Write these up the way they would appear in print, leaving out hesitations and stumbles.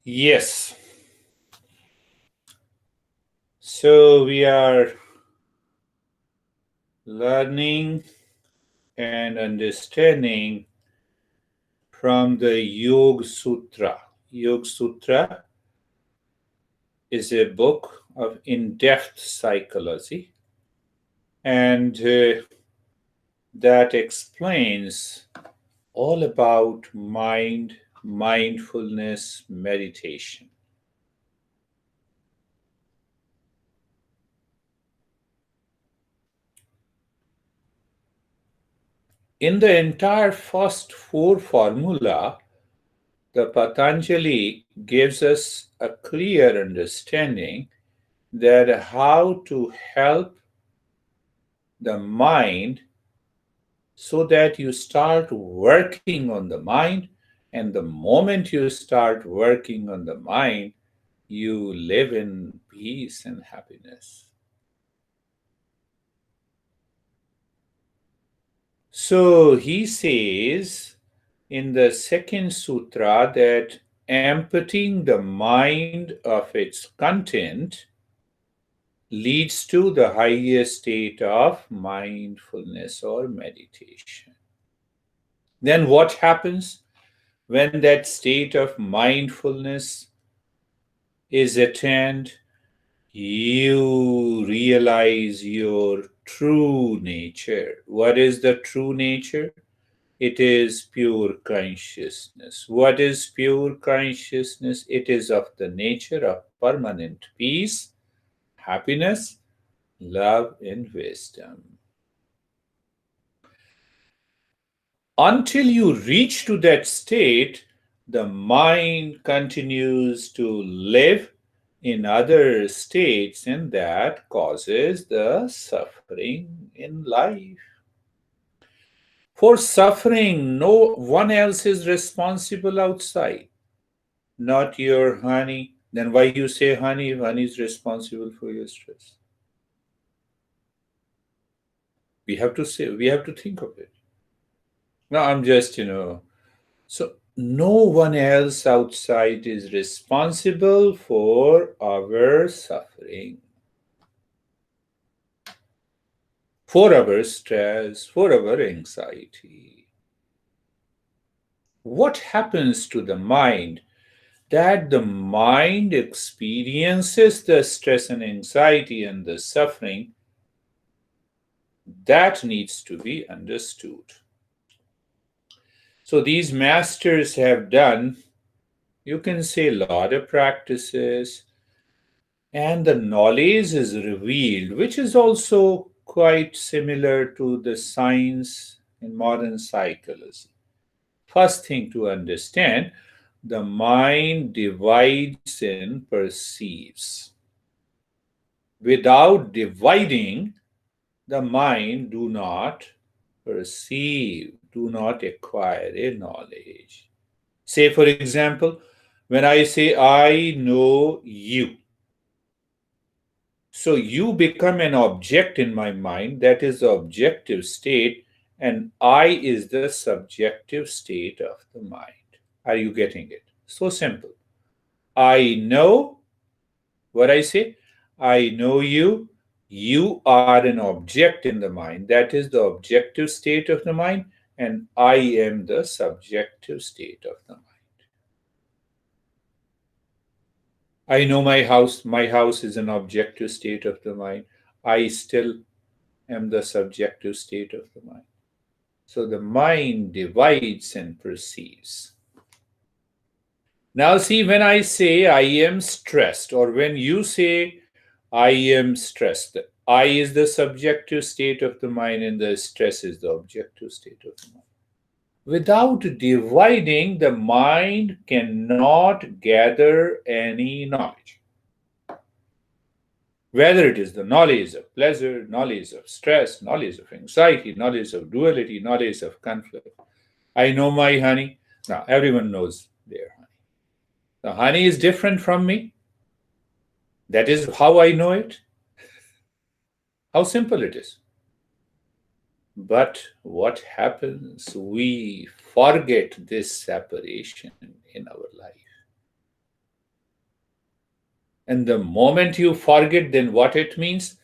Yes. So we are learning and understanding from the Yoga Sutra. Yoga Sutra is a book of in depth psychology, and that explains all about mind, mindfulness, meditation. In the entire first four formula, the Patanjali gives us a clear understanding that how to help the mind so that you start working on the mind, and the moment you start working on the mind, you live in peace and happiness. So he says in the second sutra that emptying the mind of its content leads to the highest state of mindfulness or meditation. Then what happens when that state of mindfulness is attained? You realize your true nature. What is the true nature? It is pure consciousness. What is pure consciousness? It is of the nature of permanent peace, happiness, love, and wisdom. Until you reach to that state, the mind continues to live in other states, and that causes the suffering in life. For suffering, no one else is responsible outside, not your honey. Then why you say honey if honey is responsible for your stress? We have to think of it. No, I'm just. So no one else outside is responsible for our suffering, for our stress, for our anxiety. What happens to the mind? That the mind experiences the stress and anxiety and the suffering, that needs to be understood. So these masters have done, you can say, a lot of practices, and the knowledge is revealed, which is also quite similar to the science in modern psychology. First thing to understand, the mind divides and perceives. Without dividing, the mind do not perceive, do not acquire a knowledge. Say, for example, when I say I know you, so you become an object in my mind, that is the objective state, and I is the subjective state of the mind. Are you getting it? So simple. I know what I say. I know you. You are an object in the mind. That is the objective state of the mind, and I am the subjective state of the mind. I know my house. My house is an objective state of the mind. I still am the subjective state of the mind. So the mind divides and perceives. Now, see, when I say I am stressed, or when you say I am stressed, the I is the subjective state of the mind, and the stress is the objective state of the mind. Without dividing, the mind cannot gather any knowledge. Whether it is the knowledge of pleasure, knowledge of stress, knowledge of anxiety, knowledge of duality, knowledge of conflict. I know my honey. Now, everyone knows their honey. The honey is different from me. That is how I know it. How simple it is. But what happens? We forget this separation in our life. And the moment you forget, then what it means?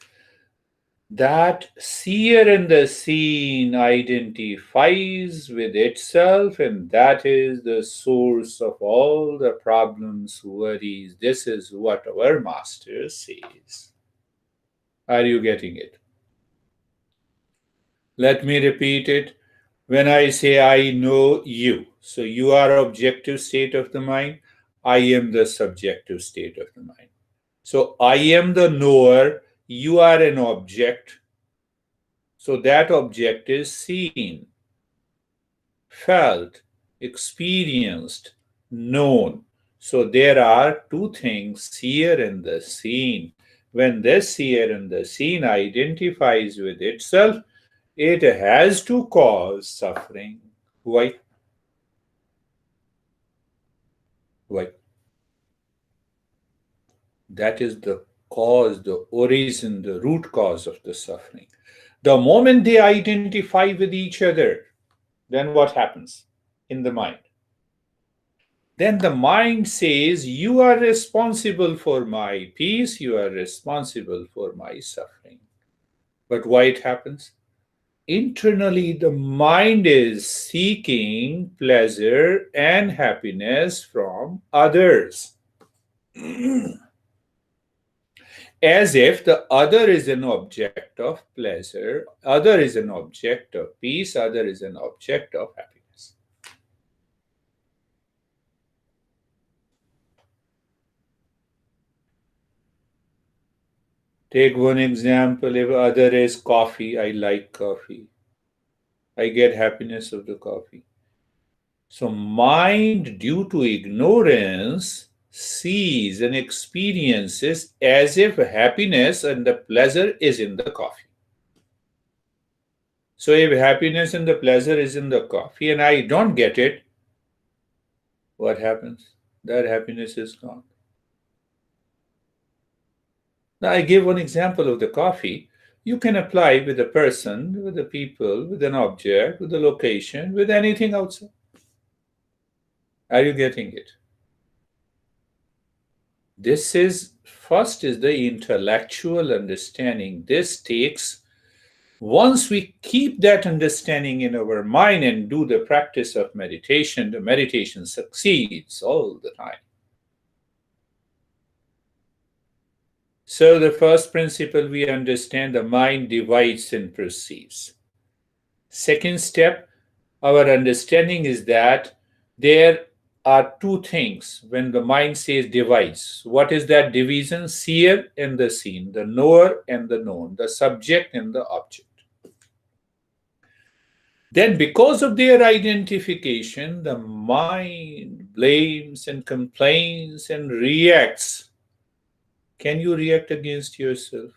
That seer in the seen identifies with itself, and that is the source of all the problems, worries. This is what our master says. Are you getting it? Let me repeat it. When I say I know you, so you are objective state of the mind, I am the subjective state of the mind. So I am the knower, you are an object. So that object is seen, felt, experienced, known. So there are two things, seer and the seen. When this seer and the seen identifies with itself, it has to cause suffering. Why? Why? That is the cause, the origin, the root cause of the suffering. The moment they identify with each other, then what happens in the mind? Then the mind says, you are responsible for my peace, you are responsible for my suffering. But why it happens? Internally, the mind is seeking pleasure and happiness from others. As if the other is an object of pleasure, other is an object of peace, other is an object of happiness. Take one example. If other is coffee, I like coffee. I get happiness of the coffee. So mind, due to ignorance, sees and experiences as if happiness and the pleasure is in the coffee. So if happiness and the pleasure is in the coffee and I don't get it, what happens? That happiness is gone. Now I give one example of the coffee. You can apply with a person, with a people, with an object, with a location, with anything outside. Are you getting it? This is first is the intellectual understanding. This takes, once we keep that understanding in our mind and do the practice of meditation, the meditation succeeds all the time. So the first principle we understand, the mind divides and perceives. Second step, our understanding is that there are two things when the mind says divides. What is that division? Seer and the seen, the knower and the known, the subject and the object. Then, because of their identification, the mind blames and complains and reacts. Can you react against yourself?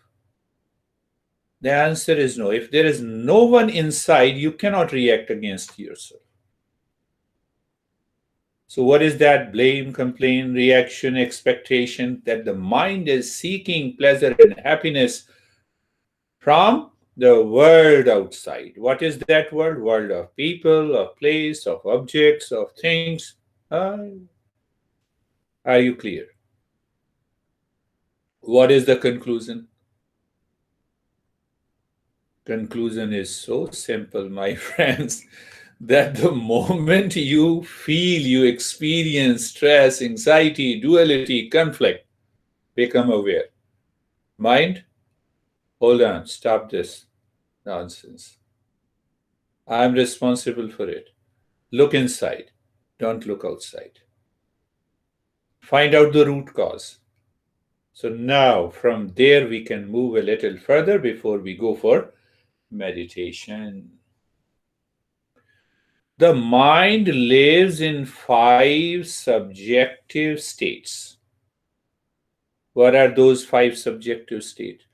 The answer is no. If there is no one inside, you cannot react against yourself. So, what is that blame, complaint, reaction, expectation? That the mind is seeking pleasure and happiness from the world outside. What is that world? World of people, of place, of objects, of things. Are you clear? What is the conclusion? Conclusion is so simple, my friends, that the moment you feel, you experience stress, anxiety, duality, conflict, become aware. Mind, hold on, stop this nonsense. I'm responsible for it. Look inside, don't look outside. Find out the root cause. So now from there we can move a little further before we go for meditation. The mind lives in 5 subjective states. What are those 5 subjective states?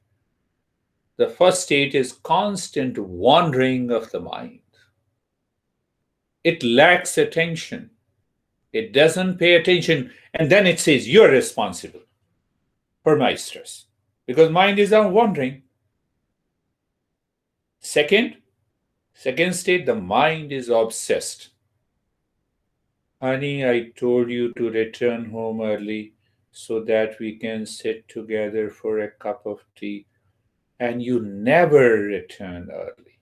The first state is constant wandering of the mind. It lacks attention. It doesn't pay attention. And then it says, you're responsible for my stress. Because mind is out wandering. Second state, the mind is obsessed. Honey, I told you to return home early. so that we can sit together for a cup of tea, and you never return early.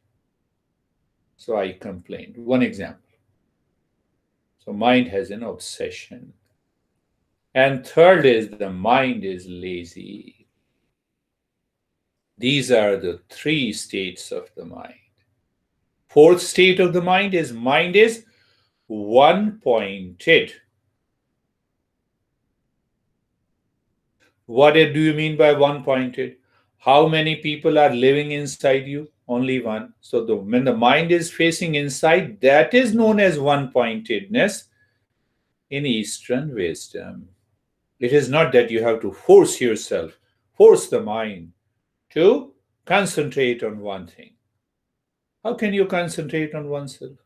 So I complained. One example. So mind has an obsession. And third is the mind is lazy. These are the three states of the mind. Fourth state of the mind is one pointed. What do you mean by one pointed? How many people are living inside you? Only one. So when the mind is facing inside, that is known as one pointedness in Eastern wisdom. It is not that you have to force yourself, force the mind to concentrate on one thing. How can you concentrate on oneself?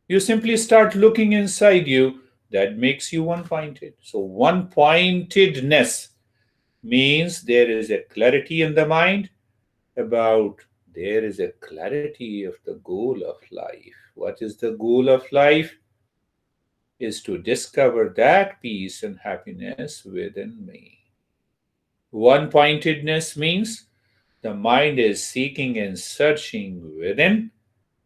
You simply start looking inside you. That makes you one pointed. So, one pointedness means there is a clarity in the mind about there is a clarity of the goal of life. What is the goal of life? Is to discover that peace and happiness within me. One pointedness means the mind is seeking and searching within.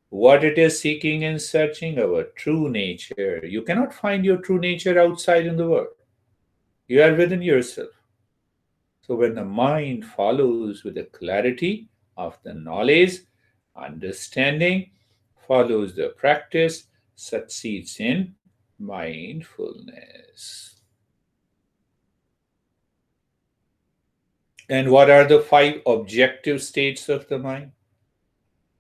What it is seeking and searching? Our true nature. You cannot find your true nature outside in the world. You are within yourself. So when the mind follows with the clarity of the knowledge, understanding, follows the practice, succeeds in mindfulness. And what are the five objective states of the mind?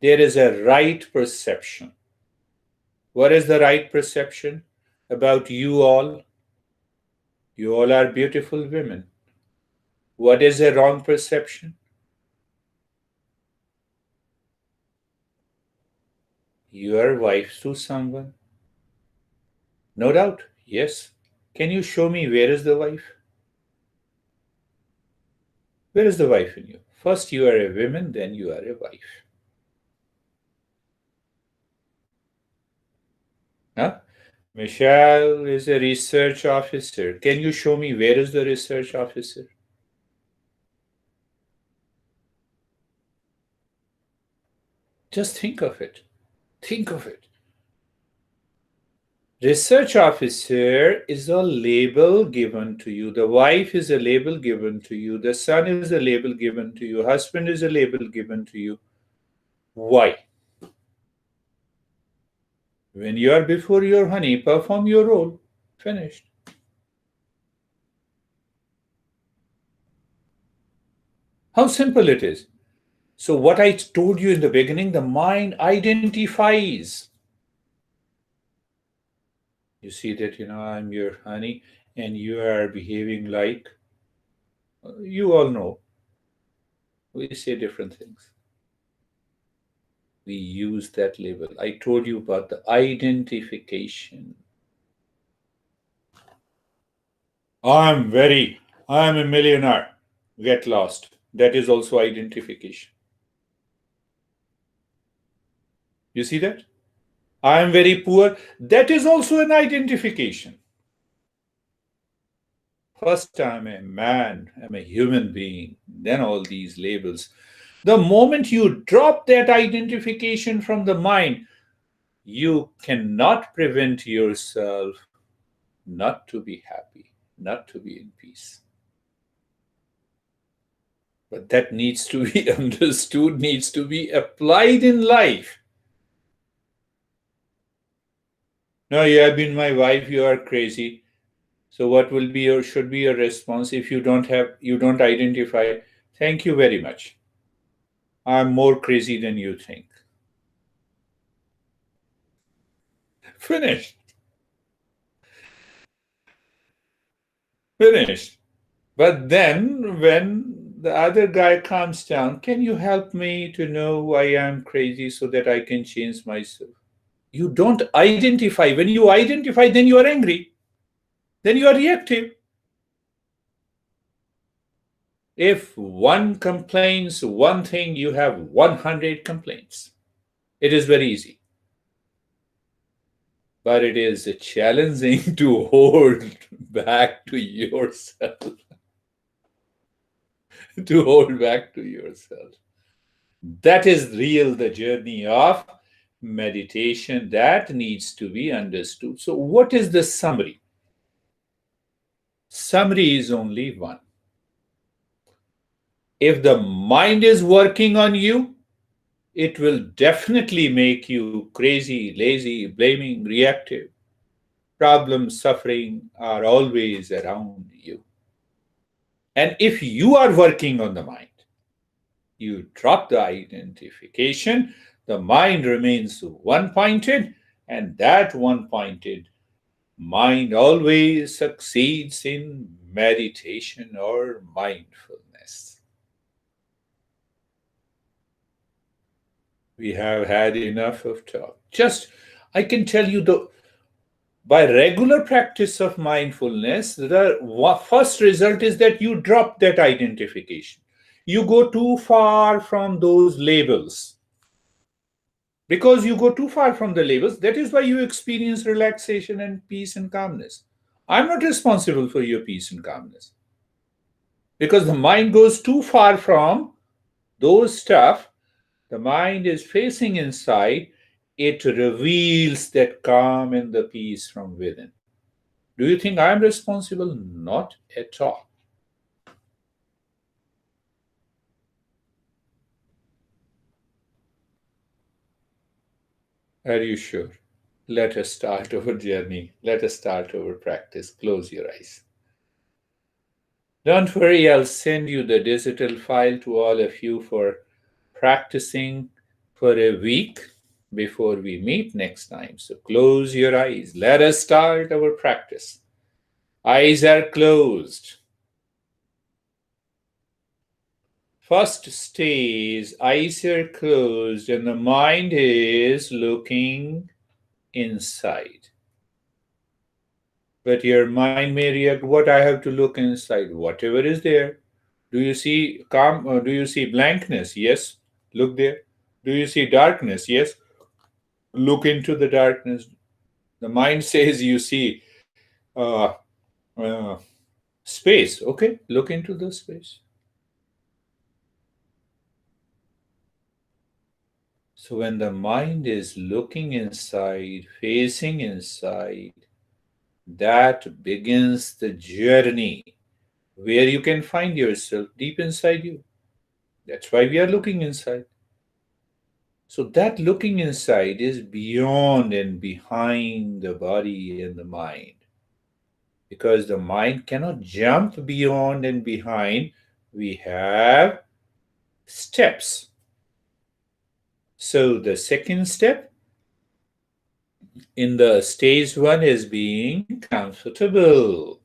There is a right perception. What is the right perception about you all? You all are beautiful women. What is a wrong perception? You are wife to someone. No doubt, yes. Can you show me where is the wife? Where is the wife in you? First you are a woman, then you are a wife. Huh? Michelle is a research officer. Can you show me where is the research officer? Just think of it. Think of it. Research officer is a label given to you. The wife is a label given to you. The son is a label given to you. Husband is a label given to you. Why? When you are before your honey, perform your role. Finished. How simple it is. So, what I told you in the beginning, the mind identifies. You see that, I'm your honey and you are behaving like, you all know. We say different things. We use that label. I told you about the identification. I'm a millionaire. Get lost. That is also identification. You see that? I am very poor. That is also an identification. First, I'm a man, I'm a human being, then all these labels. The moment you drop that identification from the mind, you cannot prevent yourself not to be happy, not to be in peace. But that needs to be understood, needs to be applied in life. No, you have been my wife, you are crazy. So what will be or should be your response if you don't identify? Thank you very much. I'm more crazy than you think. Finished. Finished. But then when the other guy calms down, can you help me to know why I'm crazy so that I can change myself? You don't identify. When you identify, then you are angry. Then you are reactive. If one complains one thing, you have 100 complaints. It is very easy. But it is challenging to hold back to yourself, to hold back to yourself. That is real the journey of meditation that needs to be understood. So, what is the summary? Summary is only one. If the mind is working on you, it will definitely make you crazy, lazy, blaming, reactive. Problems, suffering are always around you. And if you are working on the mind, you drop the identification, the mind remains one pointed, and that one pointed mind always succeeds in meditation or mindfulness. We have had enough of talk. Just, I can tell you, by regular practice of mindfulness, the first result is that you drop that identification. You go too far from those labels. Because you go too far from the labels, that is why you experience relaxation and peace and calmness. I'm not responsible for your peace and calmness. Because the mind goes too far from those stuff, the mind is facing inside, it reveals that calm and the peace from within. Do you think I'm responsible? Not at all. Are you sure? Let us start our journey. Let us start our practice. Close your eyes. Don't worry, I'll send you the digital file to all of you for practicing for a week before we meet next time. So close your eyes. Let us start our practice. Eyes are closed. First stage, eyes are closed and the mind is looking inside. But your mind may react, what I have to look inside? Whatever is there. Do you see calm or do you see blankness? Yes, look there. Do you see darkness? Yes, look into the darkness. The mind says you see uh, uh, space. Okay, look into the space. So when the mind is looking inside, facing inside, that begins the journey where you can find yourself deep inside you. That's why we are looking inside. So that looking inside is beyond and behind the body and the mind. Because the mind cannot jump beyond and behind, we have steps. So the second step in the stage one is being comfortable.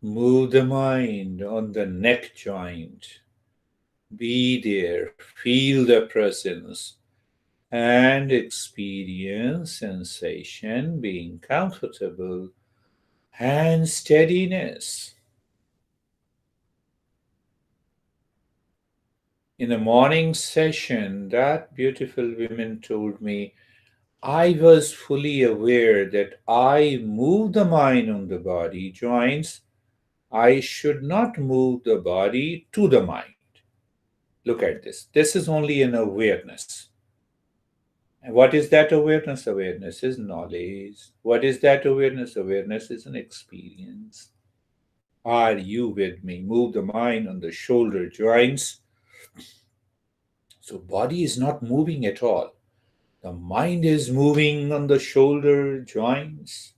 Move the mind on the neck joint. Be there, feel the presence, and experience sensation, being comfortable, and steadiness. In the morning session, that beautiful woman told me, I was fully aware that I move the mind on the body joints. I should not move the body to the mind. Look at this. This is only an awareness. And what is that awareness? Awareness is knowledge. What is that awareness? Awareness is an experience. Are you with me? Move the mind on the shoulder joints. So body is not moving at all. The mind is moving on the shoulder joints.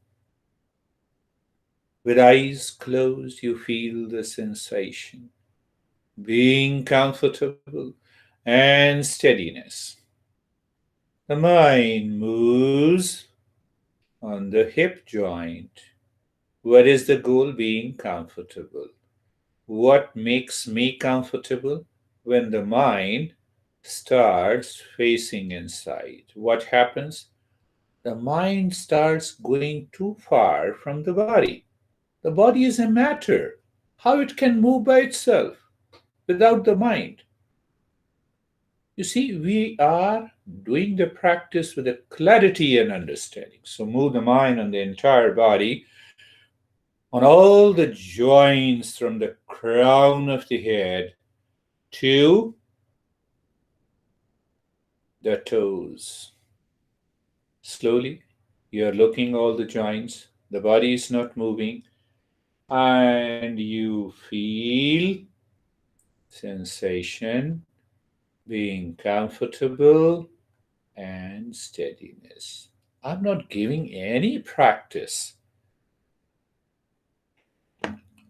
With eyes closed, you feel the sensation. Being comfortable and steadiness. The mind moves on the hip joint. What is the goal? Being comfortable. What makes me comfortable? When the mind starts facing inside. What happens? The mind starts going too far from the body. The body is a matter. How it can move by itself without the mind? You see, we are doing the practice with a clarity and understanding. So move the mind on the entire body. on all the joints from the crown of the head to the toes. Slowly, you are looking all the joints, the body is not moving, and you feel sensation, being comfortable, and steadiness. I'm not giving any practice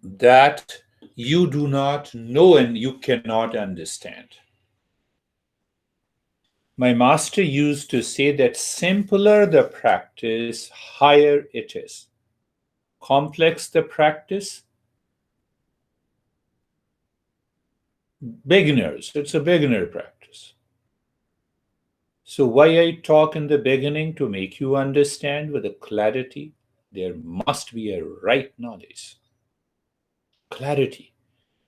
that you do not know and you cannot understand. My master used to say that simpler the practice, higher it is. Complex the practice, beginners. It's a beginner practice. So, why I talk in the beginning to make you understand with a clarity? There must be a right knowledge. Clarity.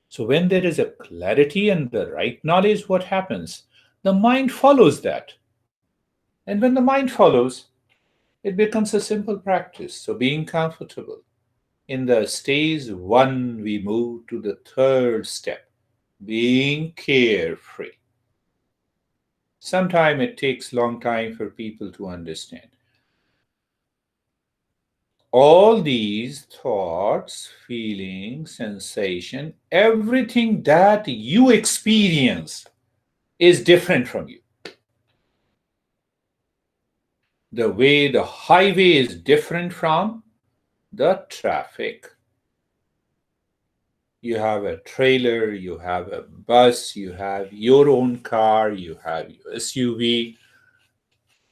So, when there is a clarity and the right knowledge, what happens? The mind follows that. And when the mind follows, it becomes a simple practice. So, being comfortable. In the stage one, we move to the third step, being carefree. Sometimes it takes long time for people to understand. All these thoughts, feelings, sensation, everything that you experience is different from you. The way the highway is different from the traffic. You have a trailer, you have a bus, you have your own car, you have your SUV,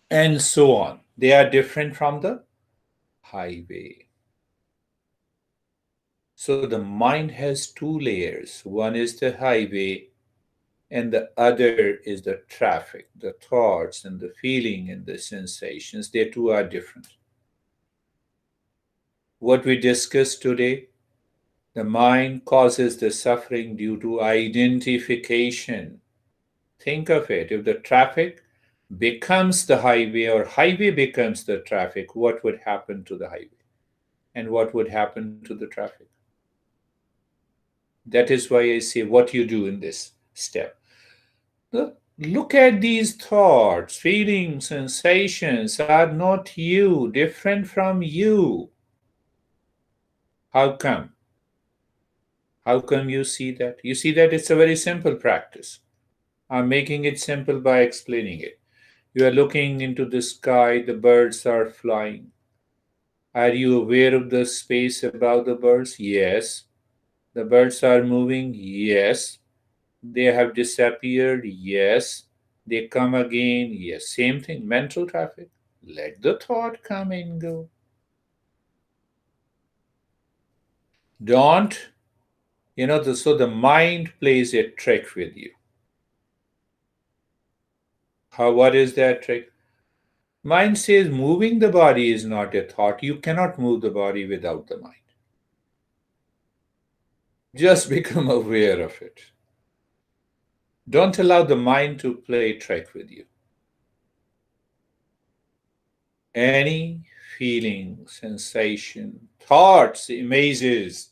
and so on. They are different from the highway. So the mind has two layers. One is the highway, and the other is the traffic, the thoughts and the feeling and the sensations. They two are different. What we discussed today, the mind causes the suffering due to identification. Think of it. If the traffic becomes the highway or highway becomes the traffic, what would happen to the highway? And what would happen to the traffic? That is why I say what you do in this step. Look at these thoughts, feelings, sensations are not you, different from you. How come? How come you see that? You see that it's a very simple practice. I'm making it simple by explaining it. You are looking into the sky, the birds are flying. Are you aware of the space above the birds? Yes. The birds are moving? Yes. They have disappeared? Yes. They come again? Yes. Same thing, mental traffic. Let the thought come and go. Don't, so the mind plays a trick with you. What is that trick? Mind says moving the body is not a thought. You cannot move the body without the mind. Just become aware of it. Don't allow the mind to play trick with you. Any feeling, sensation, thoughts, images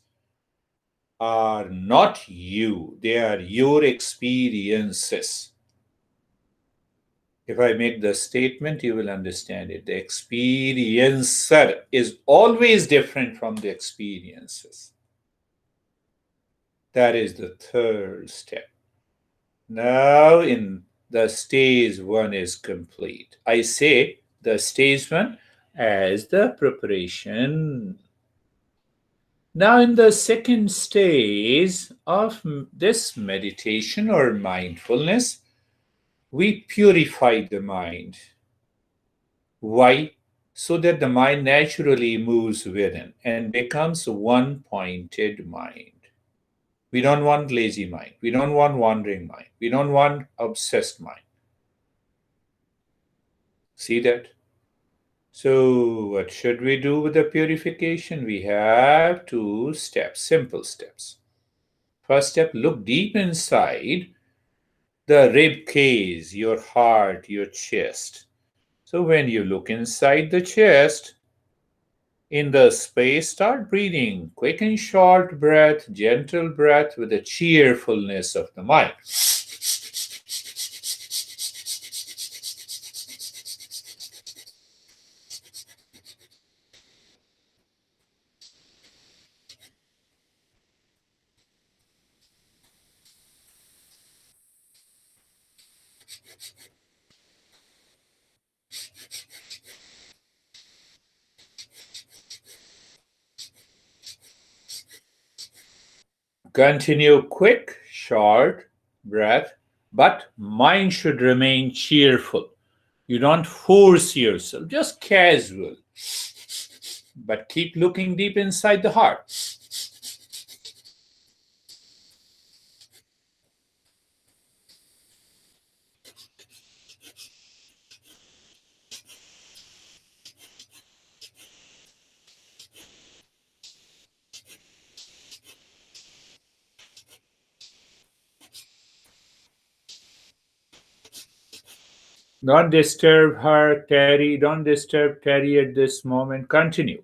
are not you. They are your experiences. If I make the statement, you will understand it. The experiencer is always different from the experiences. That is the third step. Now, in the stage one is complete. I say the stage one as the preparation. Now, in the second stage of this meditation or mindfulness, we purify the mind. Why? So that the mind naturally moves within and becomes one pointed mind. We don't want lazy mind. We don't want wandering mind. We don't want obsessed mind. See that? So, what should we do with the purification? We have two steps, simple steps. First step, look deep inside the rib cage, your heart, your chest. So, when you look inside the chest, In the space, start breathing. Quick and short breath, gentle breath with the cheerfulness of the mind. Continue quick, short breath, but mind should remain cheerful. You don't force yourself, just casual. But keep looking deep inside the heart. Don't disturb her, Terry. Don't disturb Terry at this moment. Continue.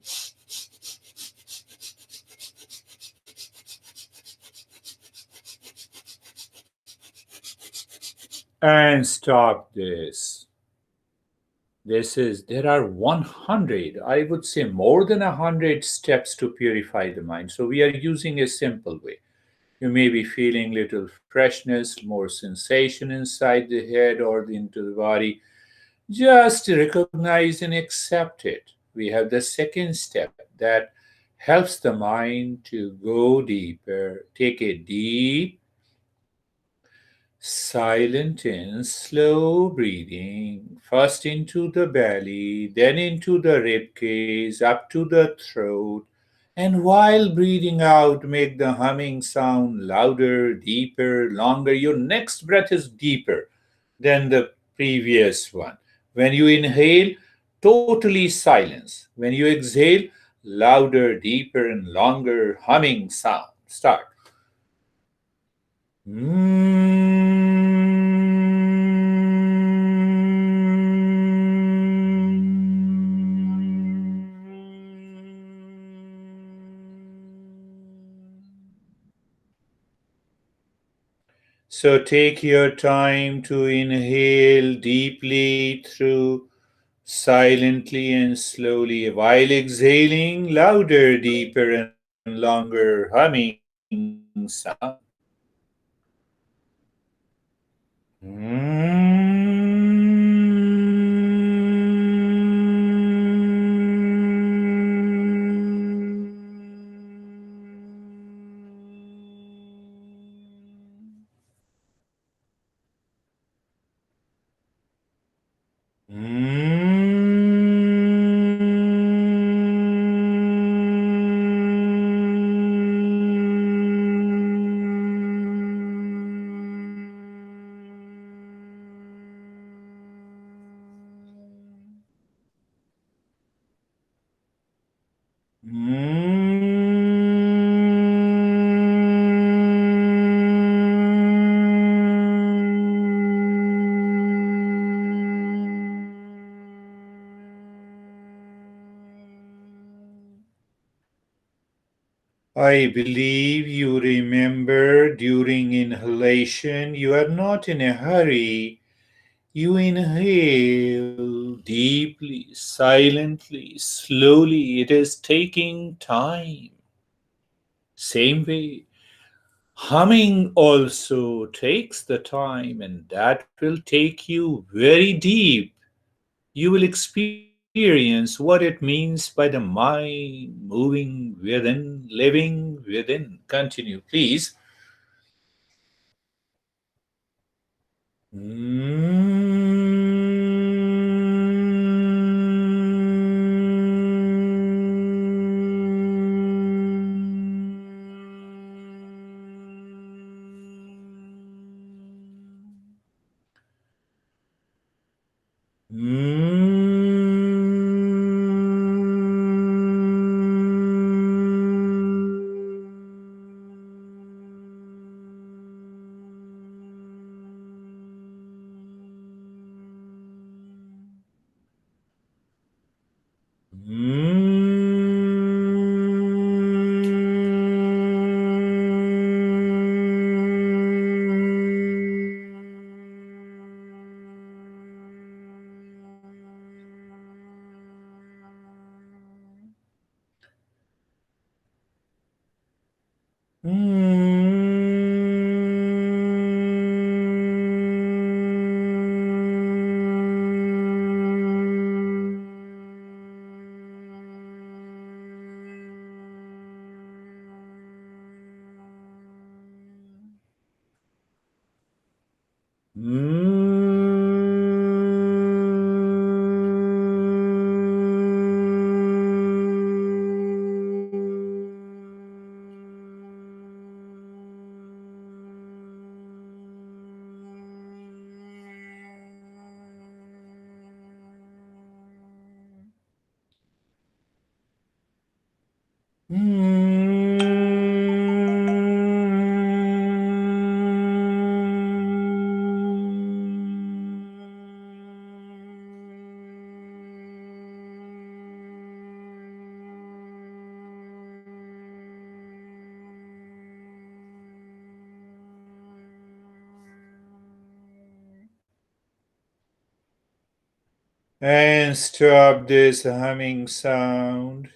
And stop this. There are 100, I would say more than 100 steps to purify the mind. So we are using a simple way. You may be feeling little freshness, more sensation inside the head or into the body. Just recognize and accept it. We have the second step that helps the mind to go deeper. Take a deep, silent and slow breathing, first into the belly, then into the rib cage, up to the throat. And while breathing out, make the humming sound louder, deeper, longer. Your next breath is deeper than the previous one. When you inhale, totally silence. When you exhale, louder, deeper, and longer humming sound. Start. So take your time to inhale deeply through silently and slowly while exhaling louder, deeper, and longer humming sound. I believe you remember during inhalation, you are not in a hurry. You inhale deeply, silently, slowly. It is taking time. Same way, humming also takes the time, and that will take you very deep. You will experience what it means by the mind moving within, living within. Continue, please. And stop this humming sound.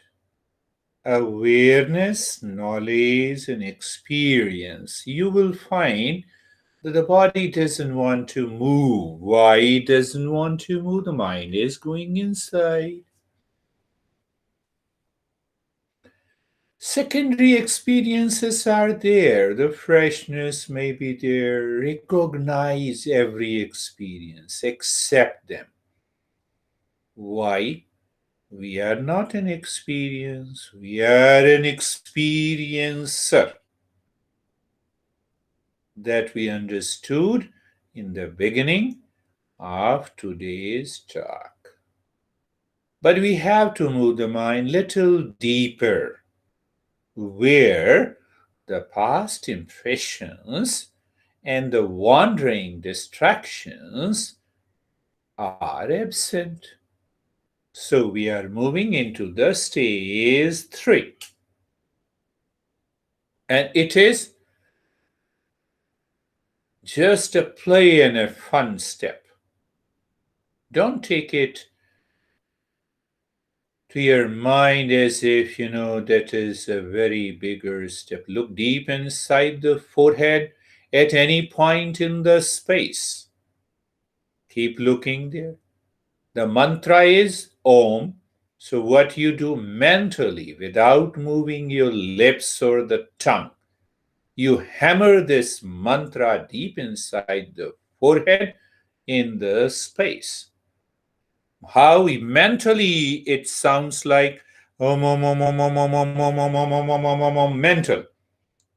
Awareness, knowledge, and experience. You will find that the body doesn't want to move. Why it doesn't want to move? The mind is going inside. Secondary experiences are there. The freshness may be there. Recognize every experience, accept them. Why? We are not an experience, we are an experiencer. That we understood in the beginning of today's talk. But we have to move the mind little deeper, where the past impressions and the wandering distractions are absent. So we are moving into the stage 3. And it is just a play and a fun step. Don't take it to your mind as if that is a very bigger step. Look deep inside the forehead at any point in the space. Keep looking there. The mantra is Om. So, what you do mentally without moving your lips or the tongue, you hammer this mantra deep inside the forehead in the space. How mentally it sounds like mental,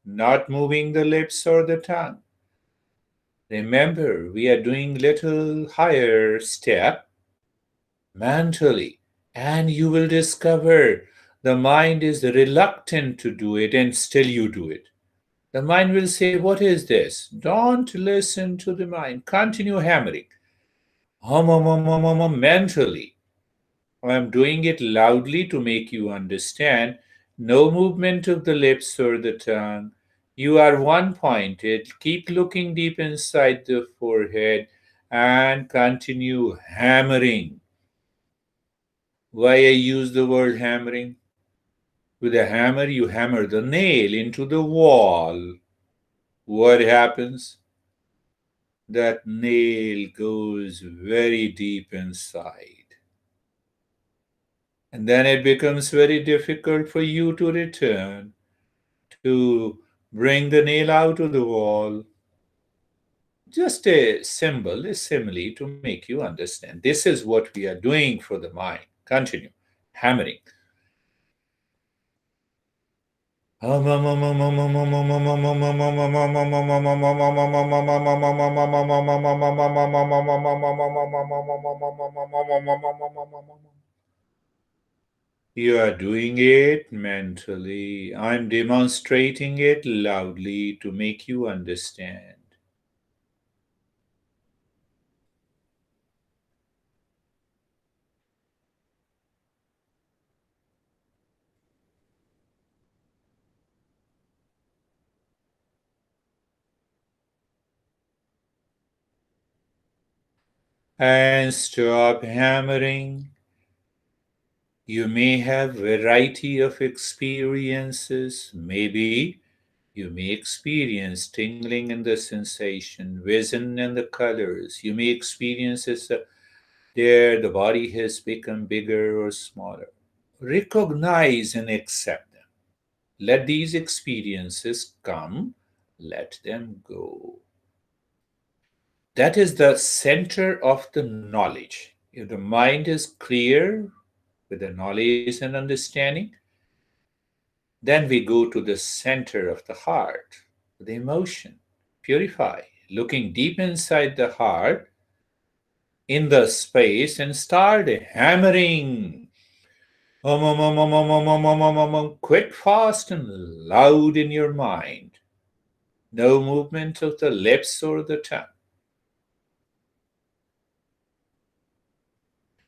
not moving the lips or the tongue. Remember, we are doing little higher step mentally, and you will discover the mind is reluctant to do it, and still you do it. The mind will say, "What is this?" Don't listen to the mind. Continue hammering. Mentally. I am doing it loudly to make you understand. No movement of the lips or the tongue. You are one pointed. Keep looking deep inside the forehead and continue hammering. Why I use the word hammering? With a hammer, you hammer the nail into the wall. What happens? That nail goes very deep inside. And then it becomes very difficult for you to return, to bring the nail out of the wall. Just a symbol, a simile to make you understand. This is what we are doing for the mind. Continue. Hammering. You are doing it mentally. I'm demonstrating it loudly to make you understand. And stop hammering. You may have variety of experiences. Maybe You may experience tingling in the sensation, vision and the colors. You may experience as there the body has become bigger or smaller. Recognize and accept them. Let these experiences come, let them go. That is the center of the knowledge. If the mind is clear with the knowledge and understanding, then we go to the center of the heart, the emotion. Purify, looking deep inside the heart in the space and start hammering. Quick, fast, and loud in your mind. No movement of the lips or the tongue.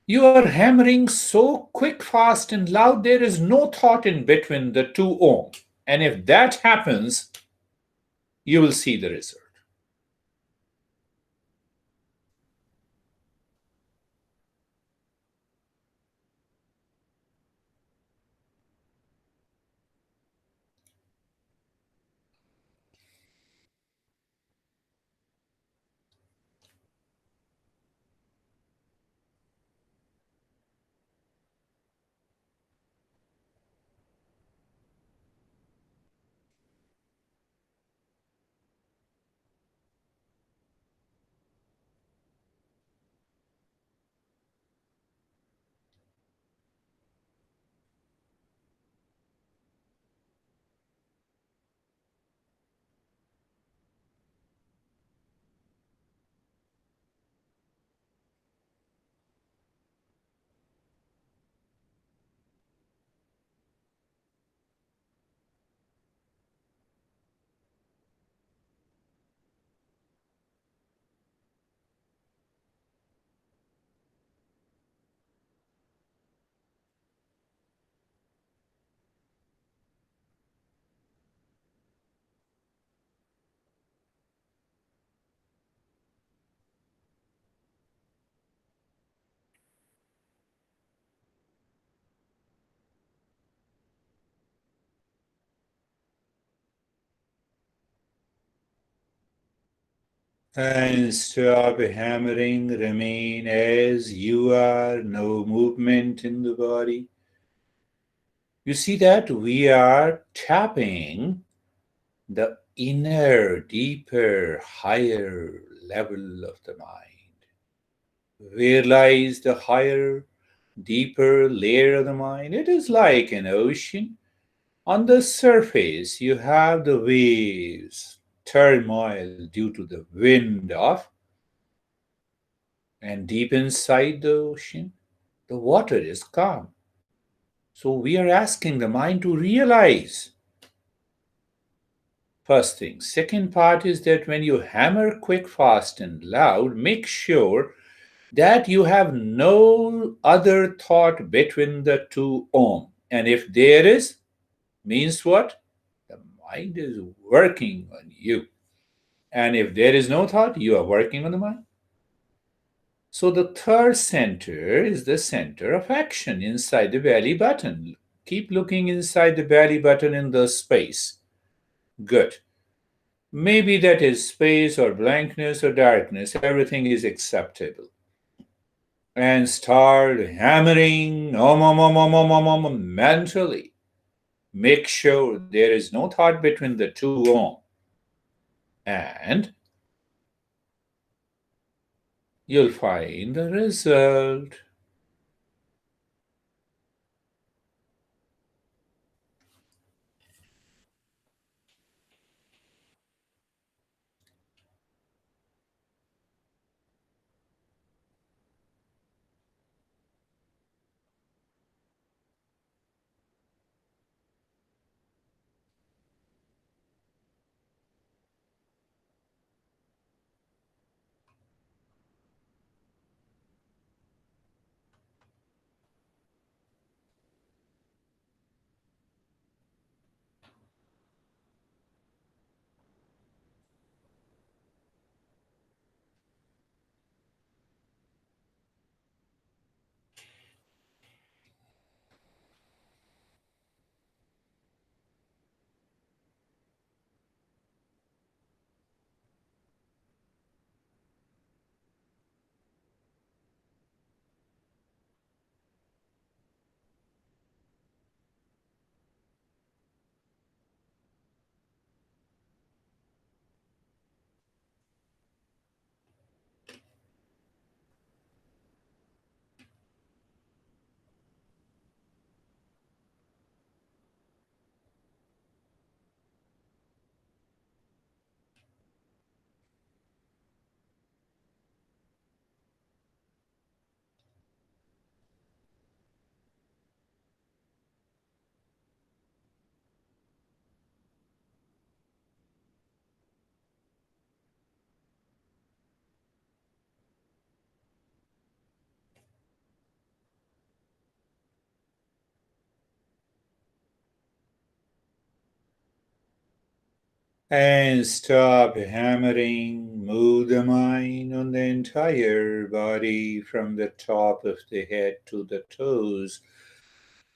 You are hammering so quick, fast, and loud, there is no thought in between the two om. And if that happens, you will see the result. And stop hammering, remain as you are, no movement in the body. You see that we are tapping the inner, deeper, higher level of the mind. Where lies the higher, deeper layer of the mind? It is like an ocean. On the surface, you have the waves, turmoil due to the wind of, and deep inside the ocean, the water is calm. So we are asking the mind to realize. First thing. Second part is that when you hammer quick, fast, and loud, make sure that you have no other thought between the two om. And if there is, means what? The mind is working on you. And if there is no thought, you are working on the mind. So the third center is the center of action inside the belly button. Keep looking inside the belly button in the space. Good. Maybe that is space or blankness or darkness. Everything is acceptable. And start hammering mentally. Make sure there is no thought between the two om. And you'll find the result. And stop hammering, move the mind on the entire body from the top of the head to the toes,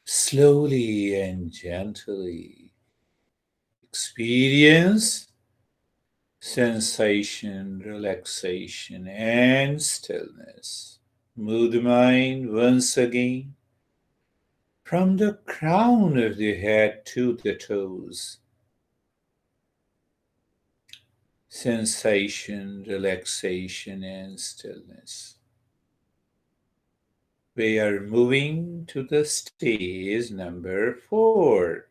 slowly and gently. Experience sensation, relaxation, and stillness. Move the mind once again from the crown of the head to the toes. Sensation, relaxation, and stillness. We are moving to the stage number 4.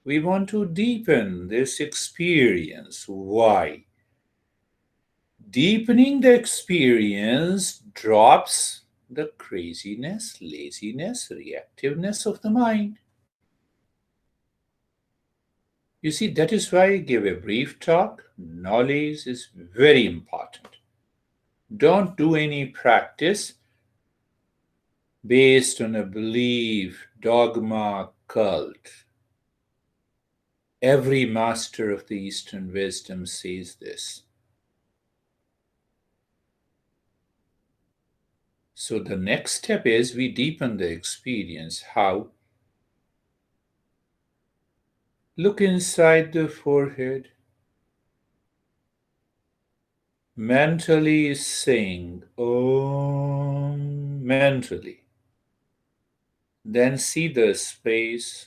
We want to deepen this experience. Why? Deepening the experience drops the craziness, laziness, reactiveness of the mind. You see, that is why I give a brief talk. Knowledge is very important. Don't do any practice based on a belief, dogma, cult. Every master of the Eastern wisdom says this. So the next step is we deepen the experience. How? Look inside the forehead. Mentally sing Om mentally. Then see the space.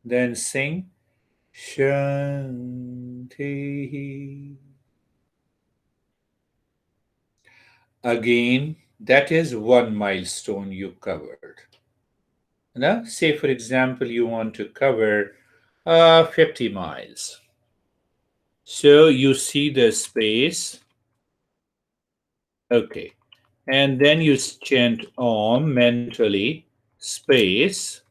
Then sing Shanti. Again, that is one milestone you covered. Now, say for example, you want to cover 50 miles. So you see the space. Okay. And then you chant Om mentally, space.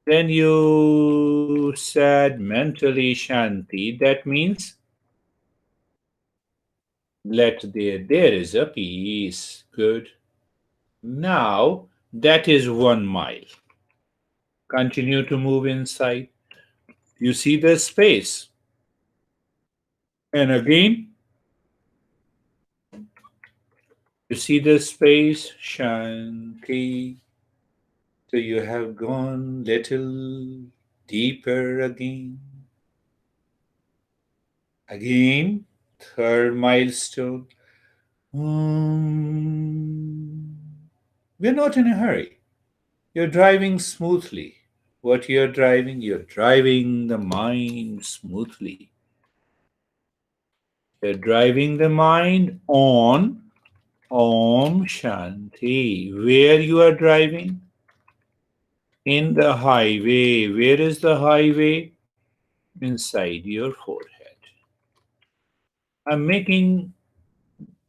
Then you said mentally Shanti. That means there is a peace. Good. Now that is 1 mile. Continue to move inside. You see the space. And again, you see the space, Shanti. So you have gone little deeper again. Again, third milestone. We're not in a hurry. You're driving smoothly. What you're driving? You're driving the mind smoothly. You're driving the mind on Om Shanti. Where you are driving? In the highway. Where is the highway? Inside your forehead. I'm making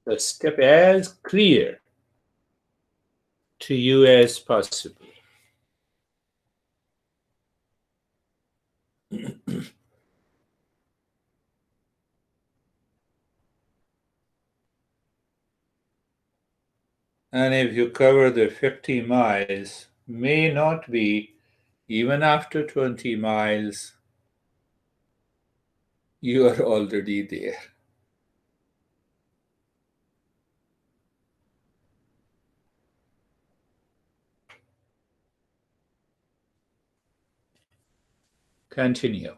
the step as clear to you as possible. And if you cover the 50 miles, may not be, even after 20 miles, you are already there. Continue.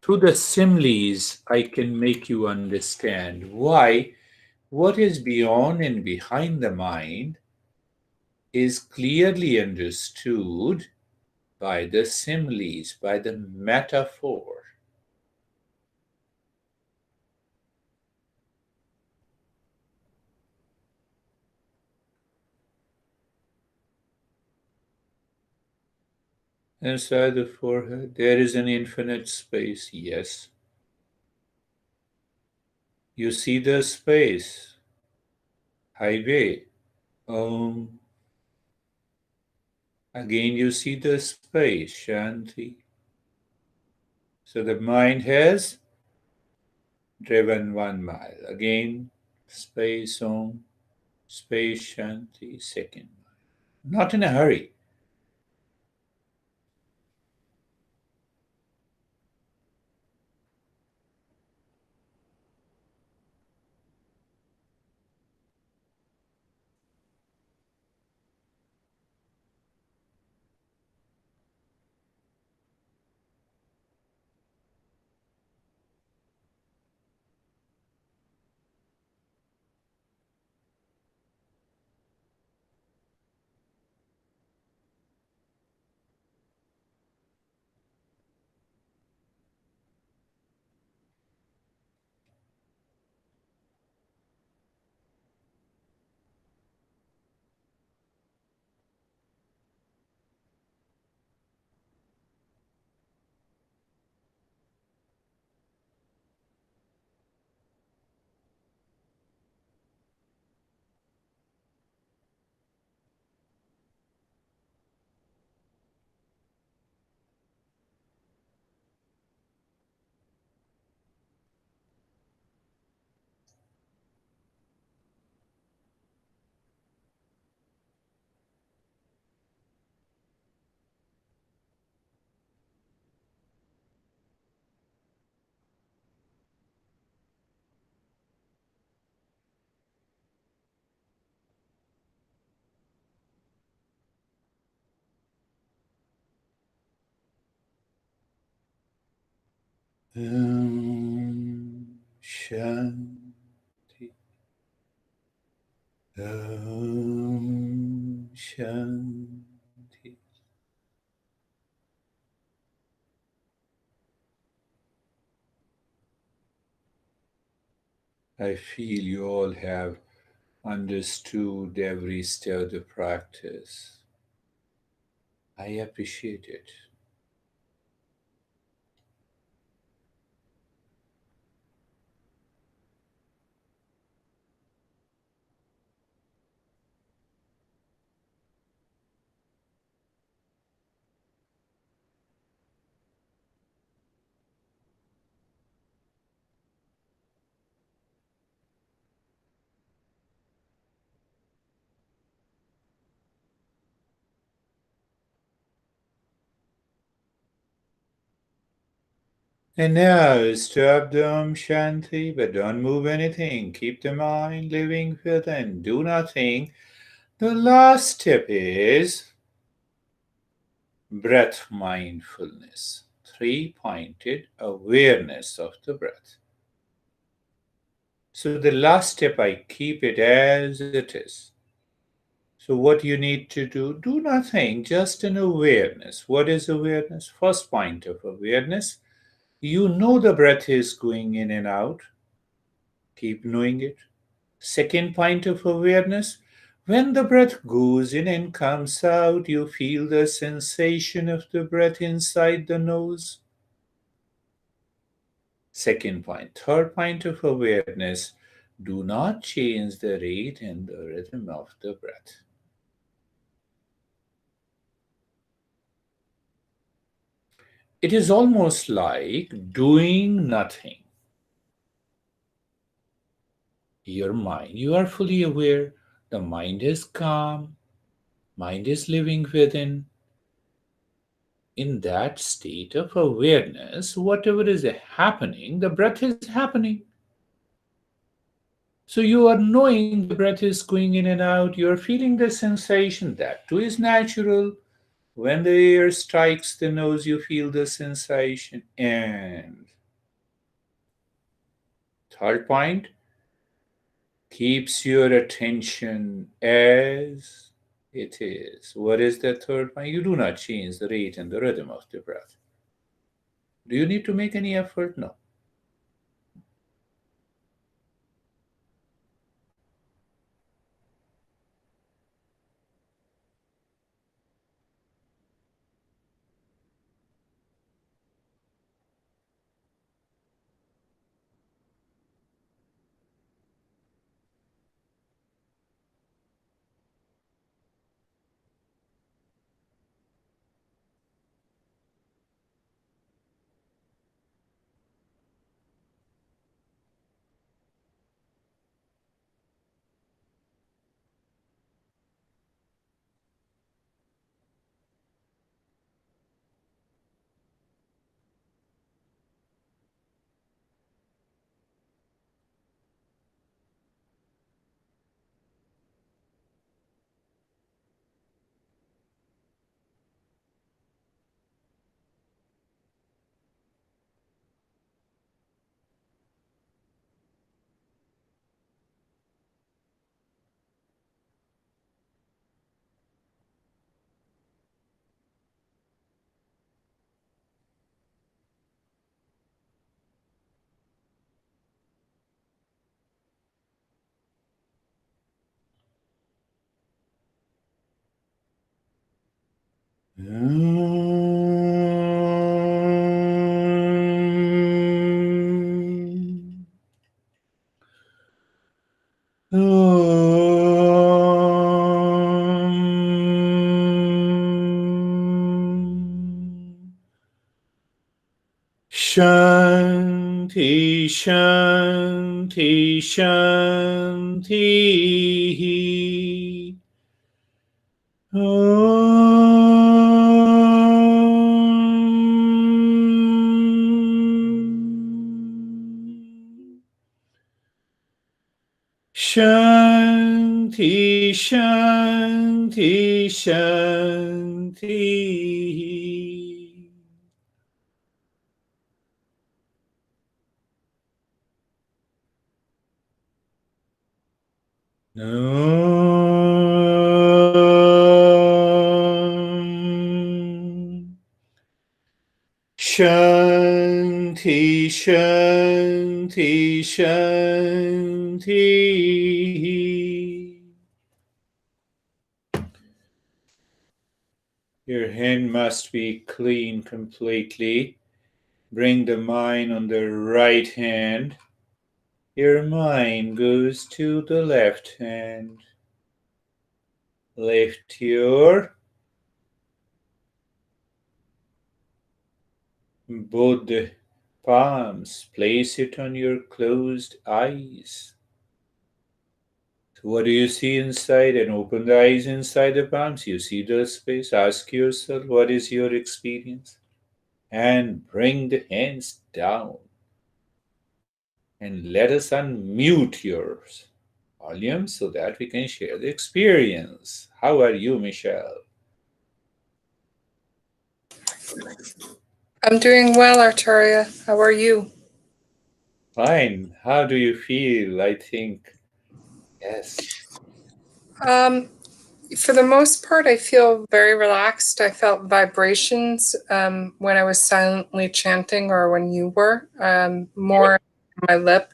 Through the similes, I can make you understand why what is beyond and behind the mind is clearly understood by the similes, by the metaphor. Inside the forehead, there is an infinite space, yes. You see the space, highway. Again, you see the space, Shanti. So the mind has driven 1 mile. Again, space, Om, space, Shanti, second. Not in a hurry. Shanti. Shanti. I feel you all have understood every step of the practice. I appreciate it. And now stop the Shanti, but don't move anything. Keep the mind living within. Do nothing. The last step is breath mindfulness, three-pointed awareness of the breath. So the last step, I keep it as it is. So what you need to do nothing, just an awareness. What is awareness? First point of awareness, you know the breath is going in and out. Keep knowing it. Second point of awareness, when the breath goes in and comes out, you feel the sensation of the breath inside the nose. Second point. Third point of awareness, do not change the rate and the rhythm of the breath. It is almost like doing nothing. Your mind, you are fully aware, the mind is calm, mind is living within. In that state of awareness, whatever is happening, the breath is happening. So you are knowing the breath is going in and out, you are feeling the sensation, that too is natural. When the air strikes the nose, you feel the sensation. And third point, keeps your attention as it is. What is the third point? You do not change the rate and the rhythm of the breath. Do you need to make any effort? No. Shanti, Shanti, Shanti. Shanti, Shanti, Shanti. Shanti, Shanti, Shanti. Your hand must be clean completely. Bring the mind on the right hand. Your mind goes to the left hand. Lift your both the palms. Place it on your closed eyes. So what do you see inside? And open the eyes inside the palms. You see the space. Ask yourself, what is your experience? And bring the hands down. And let us unmute your volume so that we can share the experience. How are you, Michelle? I'm doing well, Artaria. How are you? Fine. How do you feel? I think, yes. For the most part, I feel very relaxed. I felt vibrations when I was silently chanting or when you were more on my lip,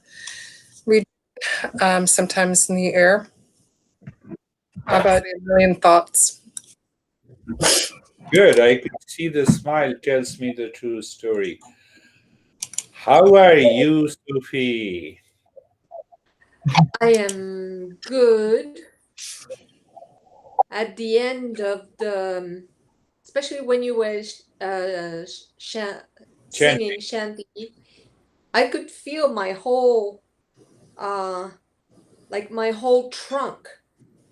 sometimes in the air. How about a million thoughts? Good. I could see the smile tells me the true story. How are you, Sophie? I am good. At the end of the, especially when you were singing Shanti, I could feel my whole, like my whole trunk,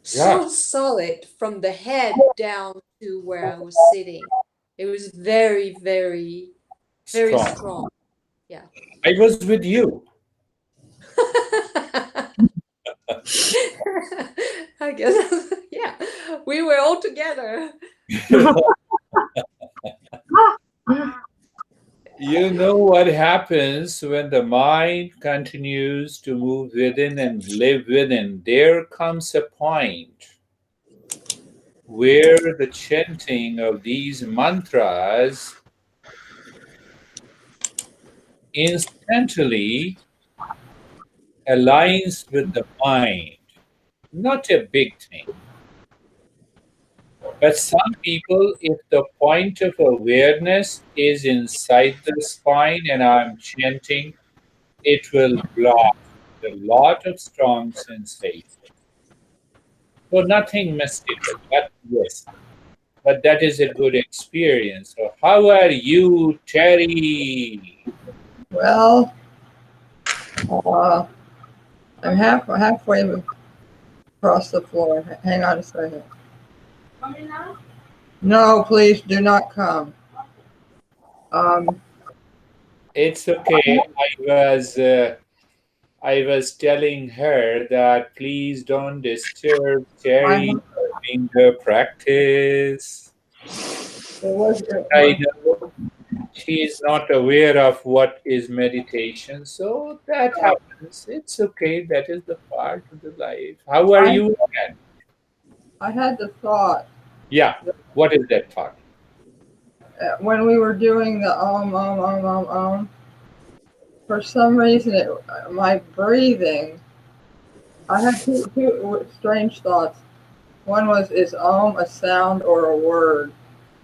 so solid from the head down to where I was sitting. It was very, very, very strong. Yeah. I was with you. I guess, yeah, we were all together. You know what happens when the mind continues to move within and live within? There comes a point where the chanting of these mantras instantly aligns with the mind. Not a big thing. But some people, if the point of awareness is inside the spine and I'm chanting, it will block a lot of strong sensation. So nothing mystical, but yes, but that is a good experience. So how are you, Terry? Well, I'm halfway across the floor. Hang on a second. No, please do not come. It's okay. I was telling her that please don't disturb Terry during her practice. I know she is not aware of what is meditation, so that happens. It's okay. That is the part of the life. How are you again? I had the thought. Yeah. What is that thought? When we were doing the for some reason, my breathing, I had two strange thoughts. One was, is a sound or a word?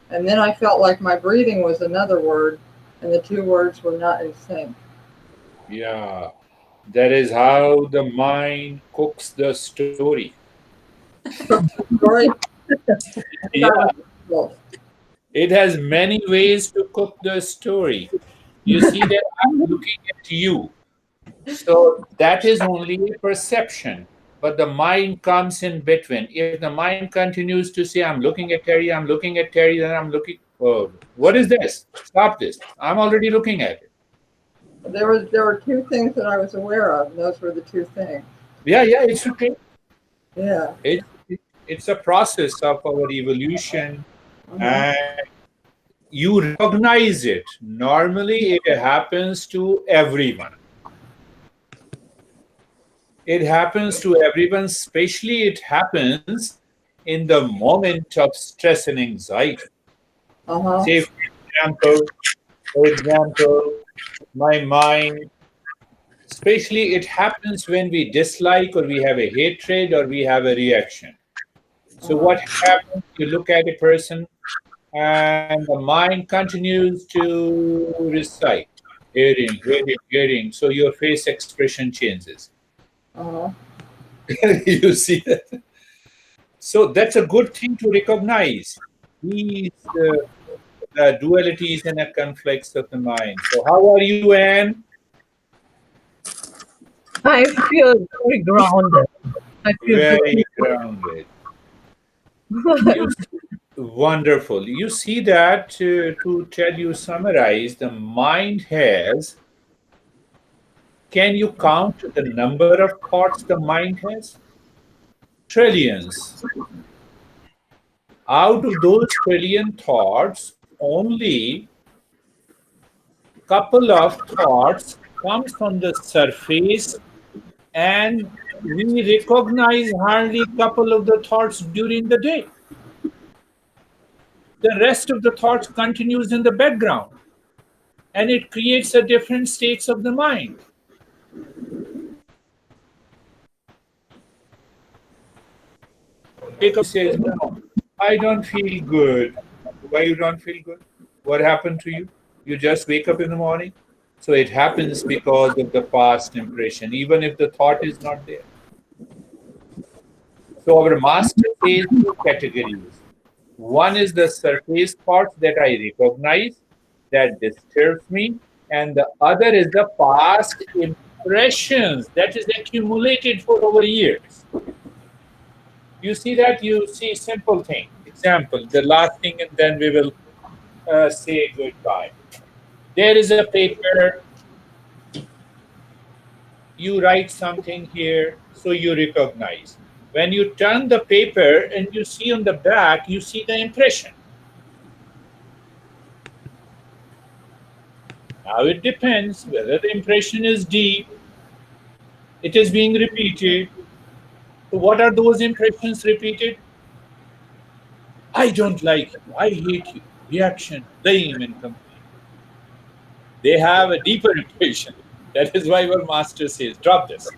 And then I felt like my breathing was another word, and the two words were not in sync. Yeah. That is how the mind cooks the story. Story? Yeah. It has many ways to cook the story. You see that I'm looking at you. So that is only a perception. But the mind comes in between. If the mind continues to say, I'm looking at Terry, I'm looking at Terry, then I'm looking, oh, what is this? Stop this. I'm already looking at it. There were two things that I was aware of. And those were the two things. Yeah, it's okay. Yeah. It's a process of our evolution, and you recognize it. Normally, it happens to everyone. It happens to everyone, especially it happens in the moment of stress and anxiety. Say, for example, my mind, especially it happens when we dislike or we have a hatred or we have a reaction. So what happens, you look at a person and the mind continues to recite, hearing, hearing, hearing. So your face expression changes. You see that? So that's a good thing to recognize these dualities and conflicts of the mind. So how are you, Anne? I feel very grounded. I feel Very grounded. Wonderful. You see that, to tell you, summarize, the mind has, can you count the number of thoughts the mind has? Trillions. Out of those trillion thoughts, only couple of thoughts comes on the surface, and we recognize hardly couple of the thoughts during the day. The rest of the thoughts continues in the background, and it creates a different states of the mind. Because says, no, I don't feel good. Why you don't feel good? What happened to you? You just wake up in the morning? So it happens because of the past impression, even if the thought is not there. So our master says two categories. One is the surface thoughts that I recognize, that disturbs me, and the other is the past impressions that is accumulated for over years. You see that? You see simple thing. Example, the last thing, and then we will say goodbye. There is a paper. You write something here, so you recognize. When you turn the paper and you see on the back, you see the impression. Now it depends whether the impression is deep, it is being repeated. So what are those impressions repeated? I don't like you, I hate you, reaction, blame and complaint. They have a deeper impression. That is why our master says, drop this.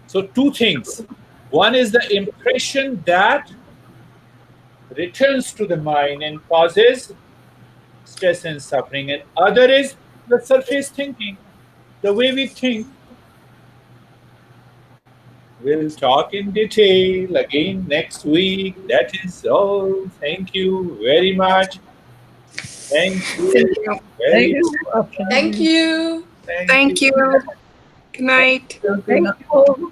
So two things. One is the impression that returns to the mind and causes stress and suffering, and other is the surface thinking, the way we think. We'll talk in detail again next week. That is all. Thank you very much. Thank you. Thank you. Very Thank you. Thank you. Good night. Thank you.